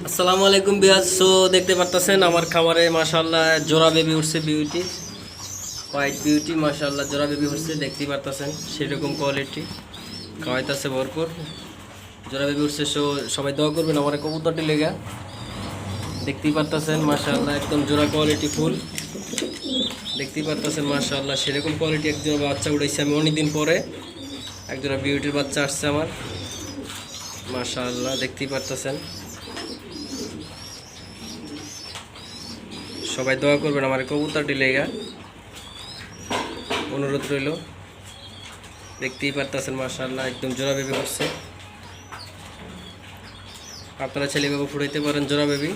আসসালামু আলাইকুম বিয়াজ। সো দেখতে পারতেছেন আমার খামারে মাশাআল্লাহ জোড়া বেবি উঠছে, বিউটি হোয়াইট বিউটি মাশাআল্লাহ জোড়া বেবি উঠছে, দেখতেই পারতেছেন সেরকম কোয়ালিটি খাওয়াইতেছে ভরপুর জোড়া বেবি উঠছে। সো সবাই দোয়া করবেন আমার কবুতরটি লেগা, দেখতেই পারতেছেন মাশাআল্লাহ একদম জোড়া কোয়ালিটি ফুল, দেখতেই পারতেছেন মাশাআল্লাহ সেরকম কোয়ালিটি একজোড়া বাচ্চা উঠাইছে আমি অনেকদিন পরে, একজোড়া বিউটির বাচ্চা আসছে আমার মাশাআল্লাহ, দেখতেই পারতেছেন। সবাই দোয়া করবেন আমার কবুতরটি লেগা, অনুরোধ রইল। দেখতেই পারতেছেন মাশাআল্লাহ একদম জোড়া বেবি করছে, আপনারা ছেলে বাবু ফুটাইতে পারেন জোড়া বেবি।